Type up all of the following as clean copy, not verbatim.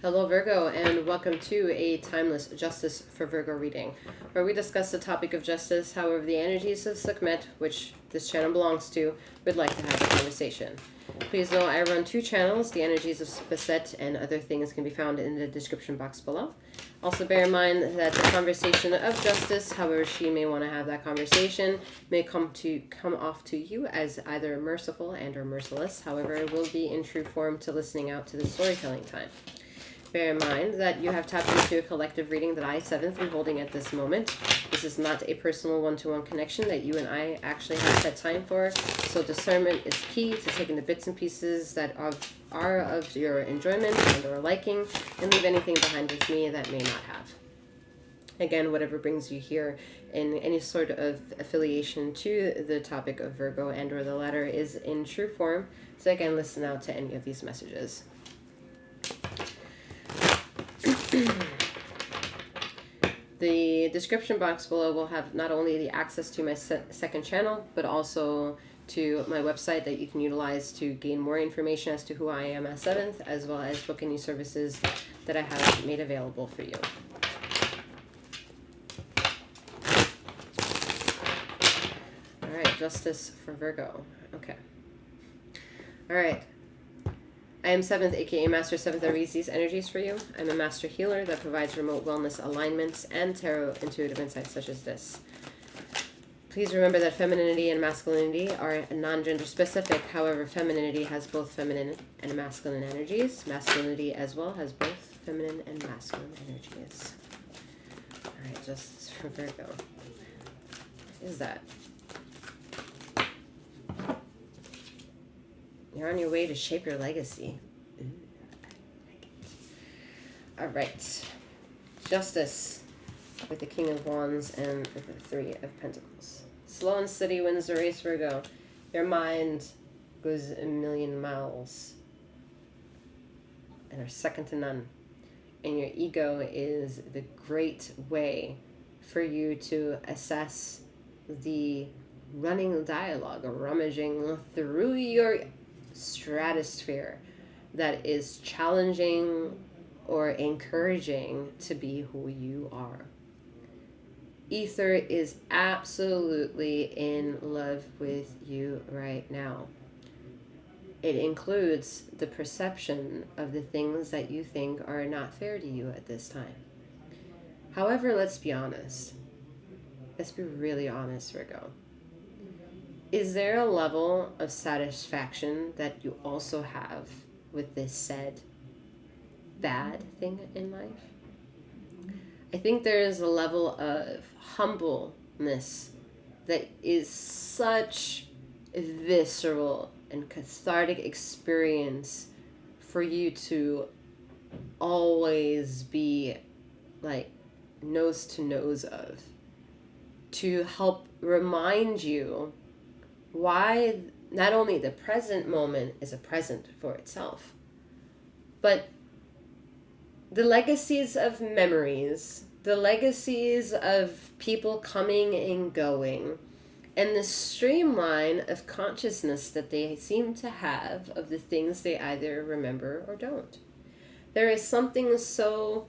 Hello, Virgo, and welcome to a Timeless Justice for Virgo reading, where we discuss the topic of justice. However, the energies of Sekhmet, which this channel belongs to, would like to have a conversation. Please know I run two channels. The energies of Basset and other things can be found in the description box below. Also, bear in mind that the conversation of justice, however she may want to have that conversation, may come off to you as either merciful and or merciless. However, it will be in true form to listening out to the storytelling time. Bear in mind that you have tapped into a collective reading that I, 7th, am holding at this moment. This is not a personal one-to-one connection that you and I actually have set time for, so discernment is key to taking the bits and pieces that are of your enjoyment and or liking, and leave anything behind with me that may not have. Again, whatever brings you here in any sort of affiliation to the topic of Virgo and or the latter is in true form, so again, listen out to any of these messages. The description box below will have not only the access to my second channel, but also to my website that you can utilize to gain more information as to who I am as 7th, as well as book any services that I have made available for you. All right, justice for Virgo. Okay. All right. I am 7th, aka Master 7th, that reads these energies for you. I'm a master healer that provides remote wellness alignments and tarot intuitive insights such as this. Please remember that femininity and masculinity are non-gender specific. However, femininity has both feminine and masculine energies. Masculinity as well has both feminine and masculine energies. All right, justice for Virgo. What is that? You're on your way to shape your legacy. Ooh, I like it. All right. Justice with the King of Wands and the Three of Pentacles. Slow and steady wins the race, Virgo. Your mind goes a million miles and are second to none. And your ego is the great way for you to assess the running dialogue, or rummaging through your stratosphere that is challenging or encouraging to be who you are. Ether is absolutely in love with you right now. It includes the perception of the things that you think are not fair to you at this time. However, let's be honest. Let's be really honest, Virgo. Is there a level of satisfaction that you also have with this said bad thing in life? I think there is a level of humbleness that is such a visceral and cathartic experience for you to always be like nose to nose of, to help remind you why not only the present moment is a present for itself, but the legacies of memories, the legacies of people coming and going, and the streamline of consciousness that they seem to have of the things they either remember or don't. There is something so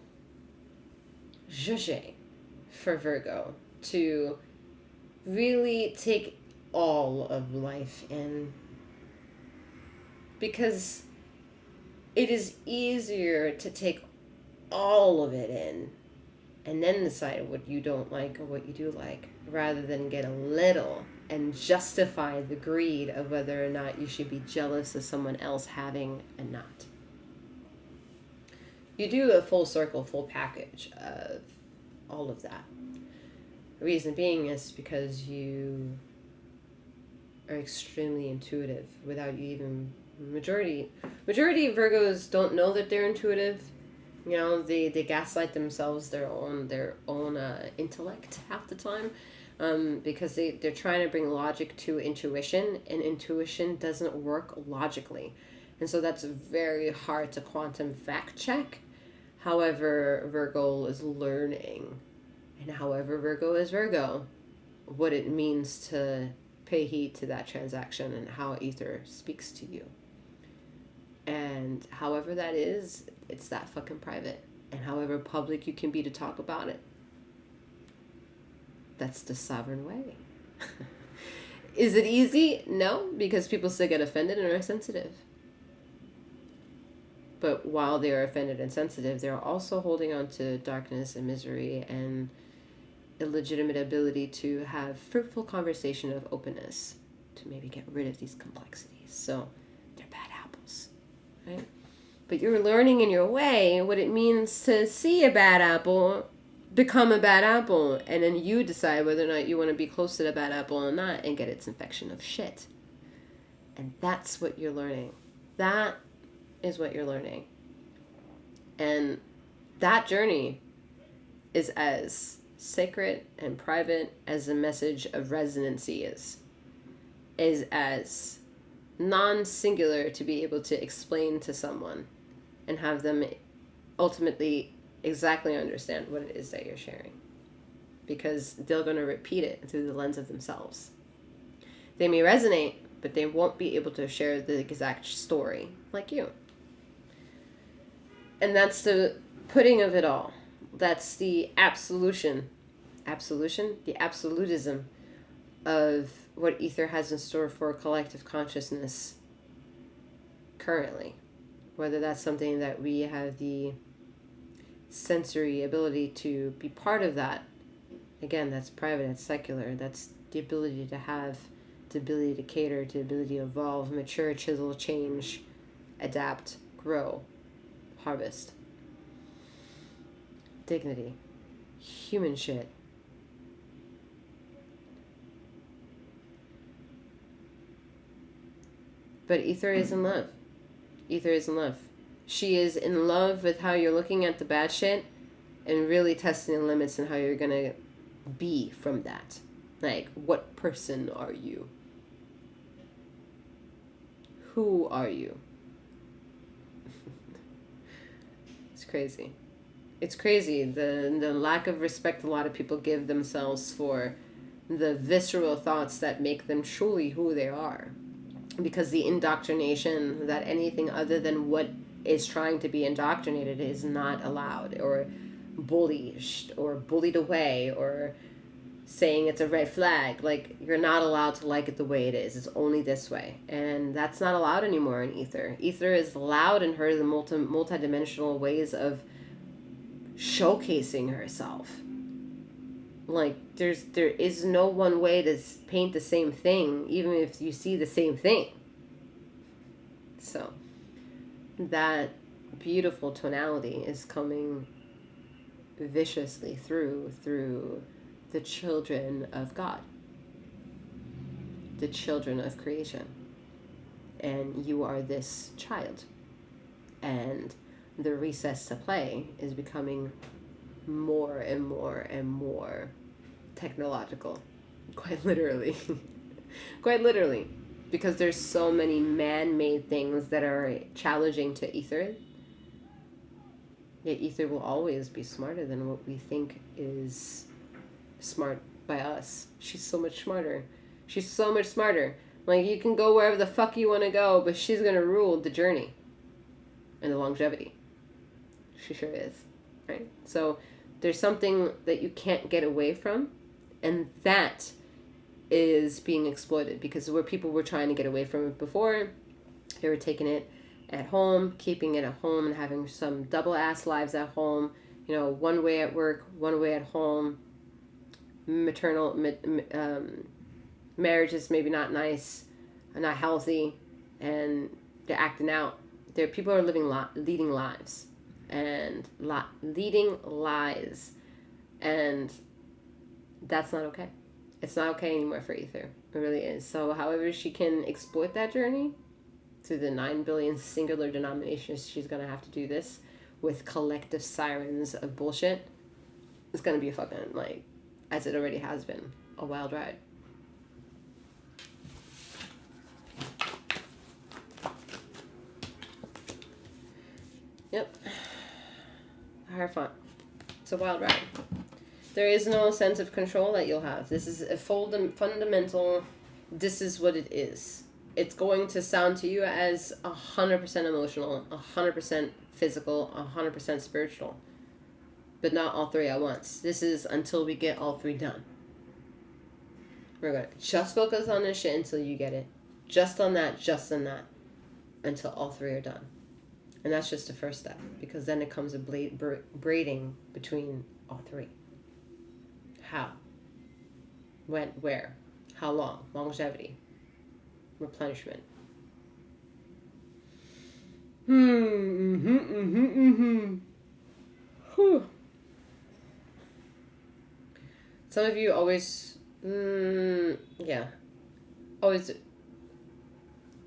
zhuzhe for Virgo to really take all of life in, because it is easier to take all of it in and then decide what you don't like or what you do like, rather than get a little and justify the greed of whether or not you should be jealous of someone else having and not. You do a full circle, full package of all of that. The reason being is because you are extremely intuitive without you even majority of Virgos don't know that they're intuitive. You know, they gaslight themselves, their own intellect half the time, because they're trying to bring logic to intuition, and intuition doesn't work logically, and so that's very hard to quantum fact check. However, Virgo is learning, and however Virgo is Virgo, what it means to pay heed to that transaction and how ether speaks to you. And however that is, it's that fucking private. And however public you can be to talk about it, that's the sovereign way. Is it easy? No, because people still get offended and are sensitive. But while they are offended and sensitive, they're also holding on to darkness and misery and illegitimate ability to have fruitful conversation of openness to maybe get rid of these complexities. So they're bad apples, right? But you're learning in your way what it means to see a bad apple become a bad apple, and then you decide whether or not you want to be close to the bad apple or not and get its infection of shit. And that's what you're learning. That is what you're learning. And that journey is as sacred and private as the message of resonancy is as non-singular to be able to explain to someone and have them ultimately exactly understand what it is that you're sharing, because they're going to repeat it through the lens of themselves. They may resonate, but they won't be able to share the exact story like you. And that's the putting of it all. That's the absolution, the absolutism of what ether has in store for collective consciousness currently. Whether that's something that we have the sensory ability to be part of that. Again, that's private, that's secular. That's the ability to have, the ability to cater, the ability to evolve, mature, chisel, change, adapt, grow, harvest. Dignity. Human shit. But ether is in love. Ether is in love. She is in love with how you're looking at the bad shit and really testing the limits and how you're going to be from that. Like, what person are you? Who are you? It's crazy. It's crazy. The lack of respect a lot of people give themselves for the visceral thoughts that make them truly who they are. Because the indoctrination that anything other than what is trying to be indoctrinated is not allowed, or bullied or bullied away, or saying it's a red flag. Like, you're not allowed to like it the way it is. It's only this way. And that's not allowed anymore in ether. Ether is allowed in her the multi-dimensional ways of showcasing herself. Like, there is no one way to paint the same thing, even if you see the same thing. So that beautiful tonality is coming viciously through the children of God, the children of creation. And you are this child. And the recess to play is becoming more and more and more technological. Quite literally. Quite literally. Because there's so many man-made things that are challenging to ether. Yet ether will always be smarter than what we think is smart by us. She's so much smarter. She's so much smarter. Like, you can go wherever the fuck you want to go, but she's going to rule the journey and the longevity. She sure is. Right? So there's something that you can't get away from, and that is being exploited, because where people were trying to get away from it before, they were taking it at home, keeping it at home, and having some double-ass lives at home. You know, one way at work, one way at home. Marriage is maybe not nice, not healthy, and they're acting out. People are leading lives, and leading lies, and that's not okay. It's not okay anymore for ether. It really is. So however she can exploit that journey through the 9 billion singular denominations, she's going to have to do this with collective sirens of bullshit. It's going to be a fucking, like, as it already has been, a wild ride. Yep. Hierophant. It's a wild ride. There is no sense of control that you'll have. This is a fundamental, this is what it is. it's going to sound to you as 100% emotional, 100% physical, 100% spiritual. But not all three at once. This is until we get all three done. We're going to just focus on this shit until you get it. Just on that, until all three are done. And that's just the first step, because then it comes a braiding between all three. How? When? Where? How long? Longevity. Replenishment. Whew. Some of you always,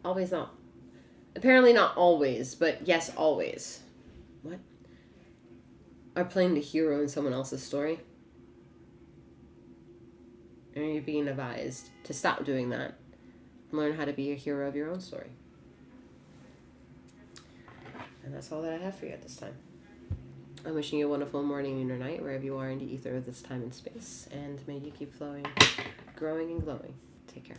always not. Apparently not always, but yes, always. What? Are playing the hero in someone else's story. And you're being advised to stop doing that. Learn how to be a hero of your own story. And that's all that I have for you at this time. I'm wishing you a wonderful morning and or night, wherever you are in the ether of this time and space. And may you keep flowing, growing, and glowing. Take care.